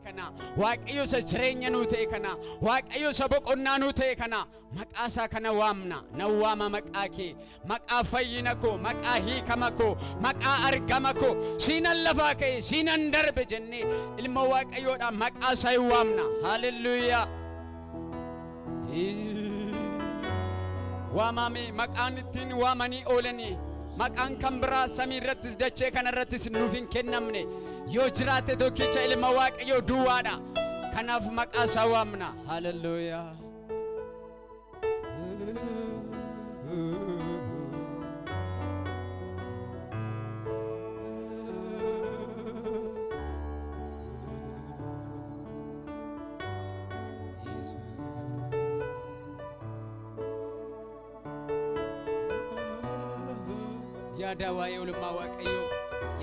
kana waaqayyo isa jireenya nuu ta'e kana waaqayyo isa boqonnaa nuu ta'e kana maqaa isaa kana waamna na waama maqaa kee maqaa fayyina koo maqaa hiikama koo maqaa argama koo siinan lafaa ka'e siinan darbe jennee ilma waaqayyoodhaan maqaa isaa waamna haleluuyaa waamame maqaan ittiin waamanii oolanii maqaan kan biraa samii irrattis dachee kana irrattis nuuf hin kennamne yoo jiraate tokkicha ilma waaqayyoo duwwaadha kanaaf maqaa isaa waamna haleluuyaa yaada waa'ee ulummaa waaqayyoo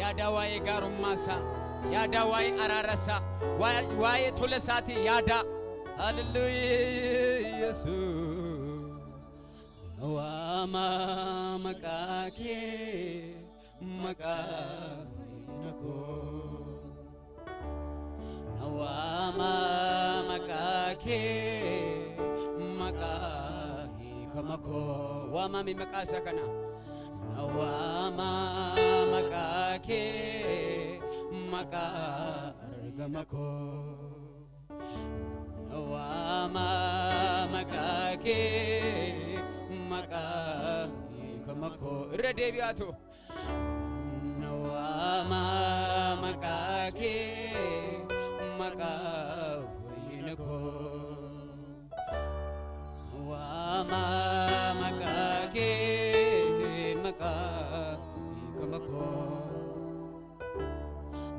yaada waa'ee gaarummaa isaa yaada waa'ee araara isaa waa'ee tola isaatii yaada haleluuyaa yesuus waama maqaa kee maqaa koo waama maqaa kee maqaa hiikama koo waamame maqaa isaa kana waama maqaa kee maqaa argama koo waama maqaa kee maqaa hiikama koo irra deebi'aatu waama maqaa kee maqaa fayyina koo waama maqaa kee maqaa hiikama koo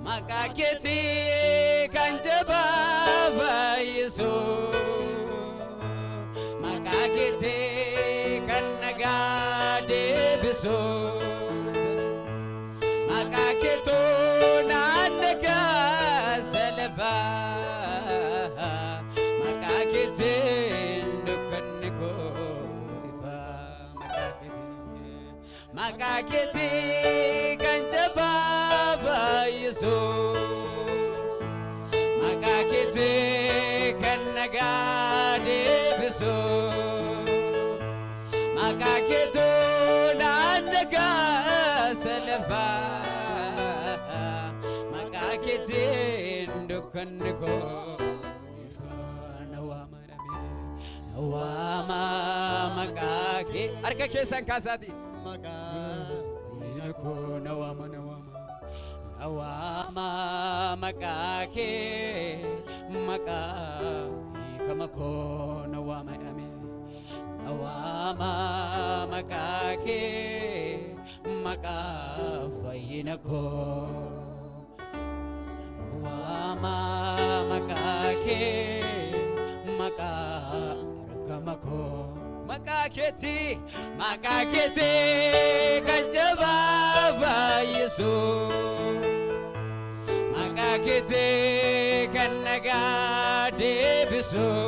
maqaa keetii kan jabaa fayyisuu maqaa keetii kan nagaa deebisuu maqaa keetuu naan nagaa salphaa maqaa keetiin dukkanni koo ifaa maqaa keetii kan jabaa fayyisuu maqaa keetii kan nagaa deebisuu maqaa keetuu naan nagaa salphaa maqaa keetiin dukkanni koo ifaa na waama maqaa kee harka keessan kaasaati na waama maqaa kee maqaa hiikama koo na waama maqaa kee maqaa fayyina koo waama maqaa kee maqaa argama koo maqaa keetii kan jabaa fayyisuu maqaa keetii kan nagaa deebisuu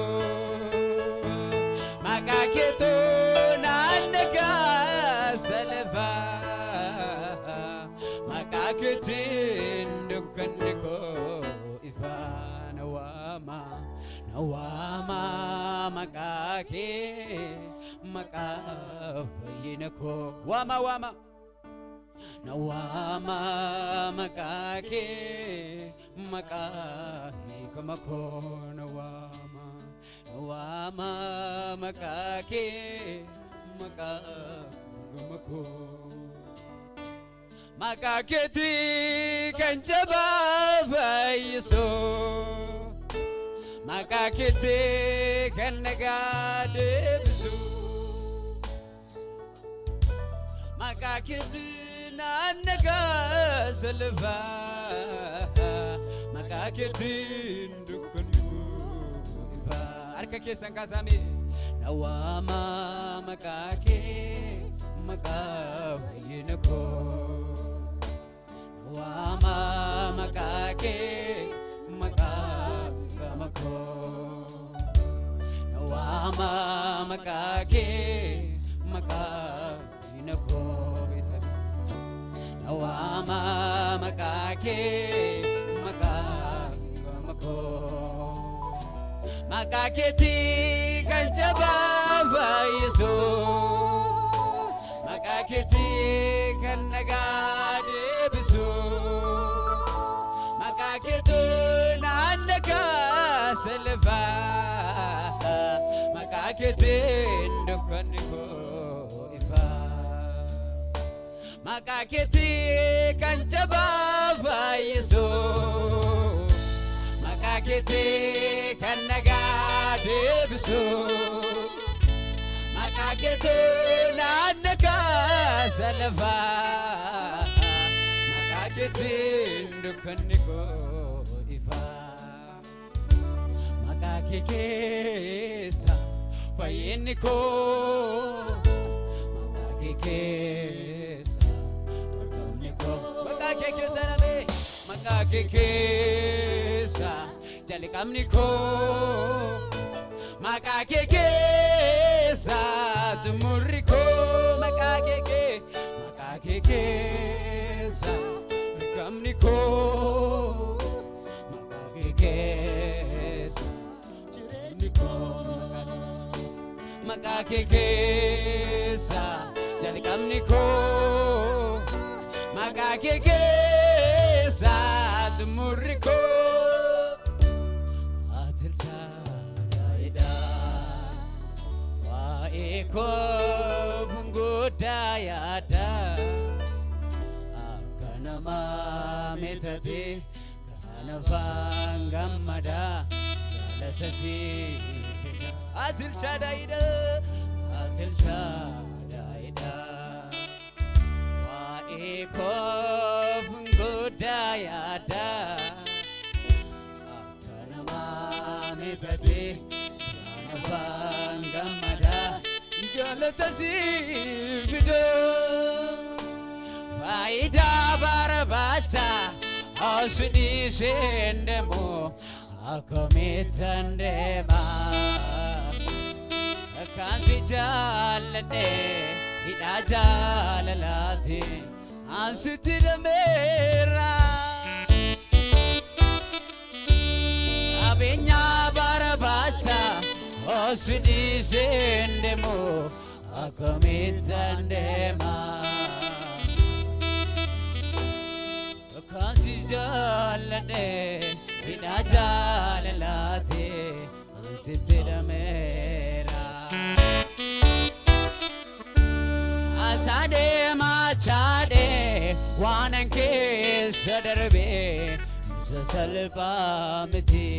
maqaa keetuu naan nagaa salphaa maqaa keetiin dukkanni koo ifaa na waama maqaa kee maqaa fayyina koo waama na waama maqaa kee maqaa hiikama koo na waama maqaa kee maqaa argama koo maqaa keetii kan jabaa fayyisuu maqaa keetii kan nagaa deebisuu maqaa keetii naan nagaa salphaa maqaa keetiin dukkanni ifaa harka keessan kaasame na waama maqaa kee maqaa fayyina koo waama maqaa kee maqaa argama koo waama maqaa kee maqaa fayyina koo waama maqaa kee maqaa argama koo Makaketi kanjaba faiso Makaketi kanagade biso Makaketu nandaka selva Makaketi ndukaniko ifa Makaketi kanjaba faiso Makaketi kanagade biso Makaketi nandaka selva Makaketi ndukaniko ifa Makakekesa fayeniko Makakekesa arkamniko Makakekesa nabe Makakekesa jalikamniko Makakekesa tumuriko Makakekesa arkamniko Makakekesa jireniko Makakekesa jalikamniko Makakekesa tumuriko Atilsa daida wa eko bungoda yada Akanama metati kana vangamada galatasi Atilsa daida wa eko bungoda yada Akanama metati kana vangamada galatasi Faida barabasa asudi sendemo akomitandema Kansi jalane hida jalalati ansitiramera Abenya barabasa asudi sendemo akomitandema Kansi jalane hida jalalati ansitiramera Asade machade wananke sadarbe zasalpa miti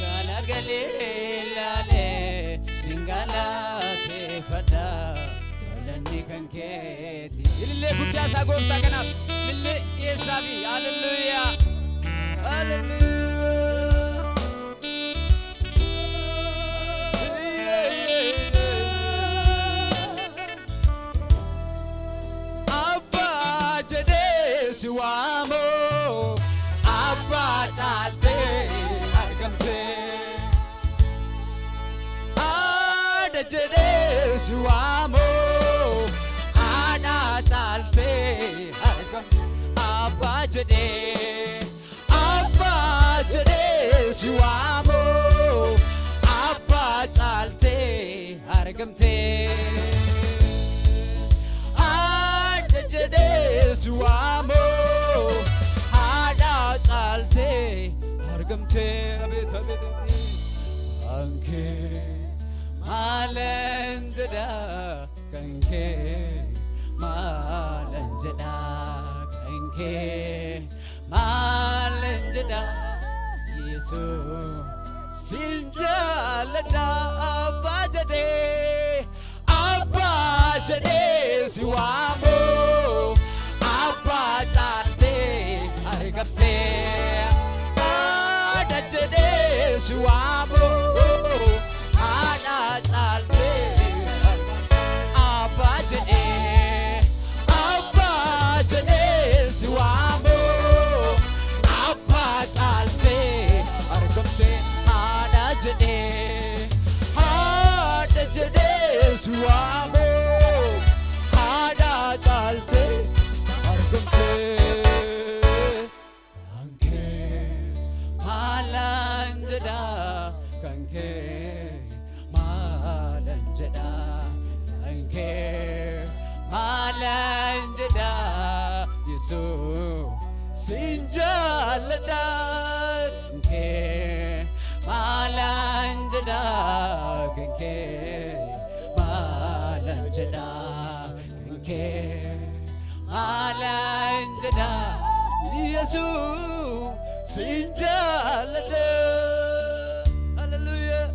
galagale lale singala ke fada lani kanketi ille gudya sagofta kana ille yesabi hallelujah hallelujah Wamo abatate argamte adajede suamo adasalte argam abajede suamo abasalte argamte adajede suamo adasalte argamte abet anke malenjada kanke malenjada kanke malenjada yesu sinjalada abajade siwamo abajate argamte adajade siwamo adasalte abajade siwamo abasalte argamte adajade suamo adasalte argamte anke sinjaalladha kee maalan jedha kee maalan jedha kee maalan jedha Yesus sinjaalladha hallelujah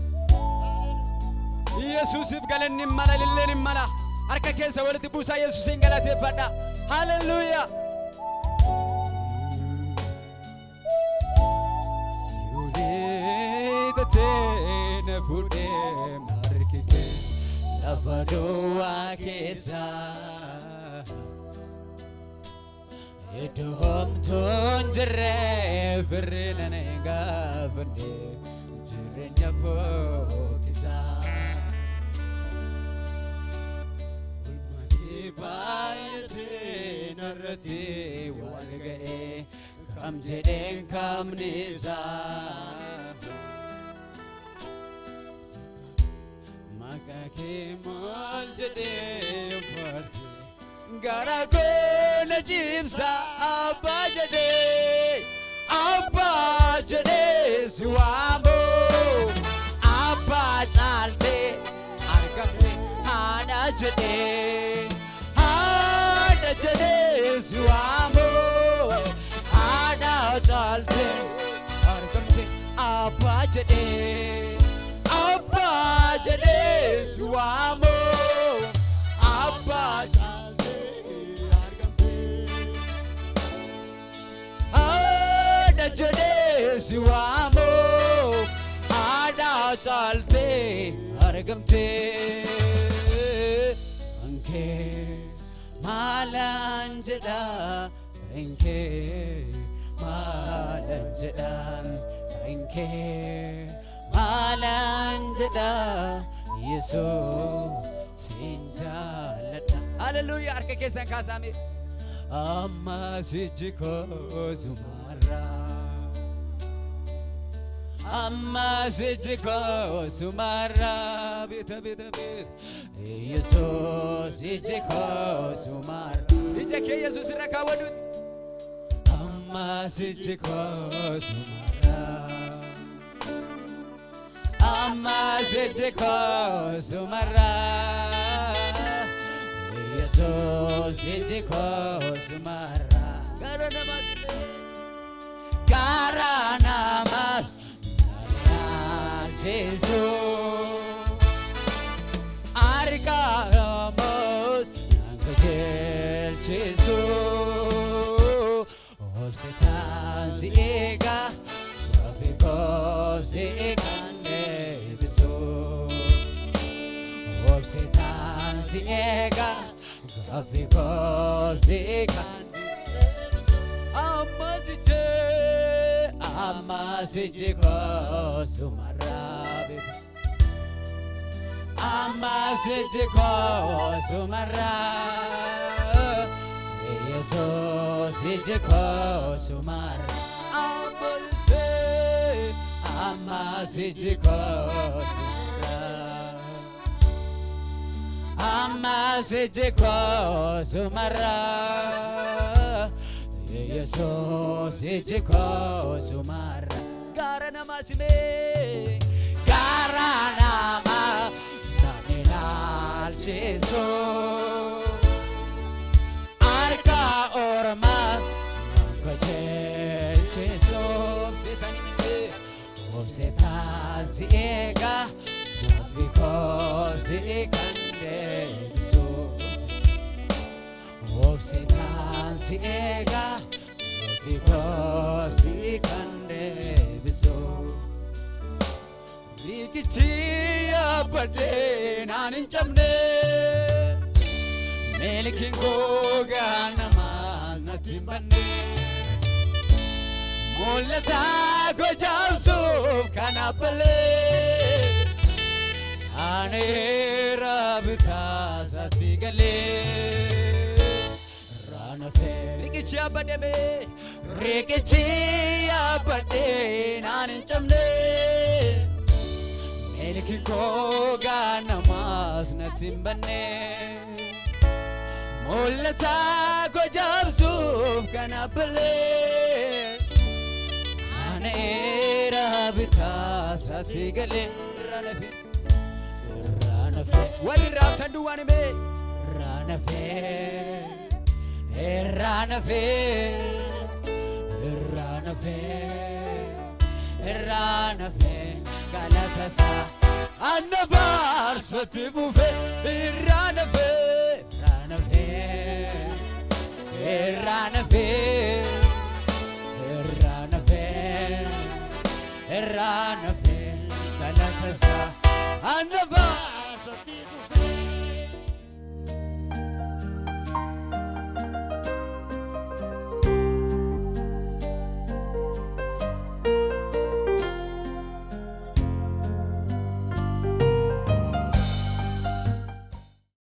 Yesus ibgalanni mala lilleen mala harka keessa walitti buusaa Yesuusin galateeffadha hallelujah Tene fude markike lavado akesa Edhom tonjere virnane gafne jirenya fokisa Ulmati bayate narati walgae kam jeden kam niza Kemal jade farse gara ko najib sa abba jade suamo abba chalte argamte hada jade suamo hada chalte argamte abba jade Suamo Abba Jalde Argamte Ada Jade Suamo Ada Jalde Argamte Anke Malan Jada Anke Malan Jada Anke Malan Jada Yesus sinjaalladha hallelujah arka keessan kaasame amma sijjiko sumara bita Yesus sijjiko sumara ijake Yesus rakawadut amma sijjiko sumara Amma sejeko sumara Yesus sejeko sumara Karana mas Jesus Arka amos Nangajel Jesus Obsetan siega Rafiko siega Obsetan siega Grafiko siega Amazije sumara Amazije sumara Yesus sijiko sumara Amazije sumara Amazije sumara Yesus sijiko sumara Karana masime Karana ma Naminal Jesus Arka ormas Nangajel Jesus Setan siega Because ikande Setan siega Because ikande biso Rikichiya pade nanin chamne Melikin goga namaz natimbane Mulata ko jalsuf kanapale Ane rabita satigale Rana fe Rikichiya pade me Rikichiya pade nanin chamne Melikin goga namaz natimbane Mulata ko jalsuf kanapale sigale ranafe wali raftan duwan me ranafe galatasa annabar satibufe ranafe ranafe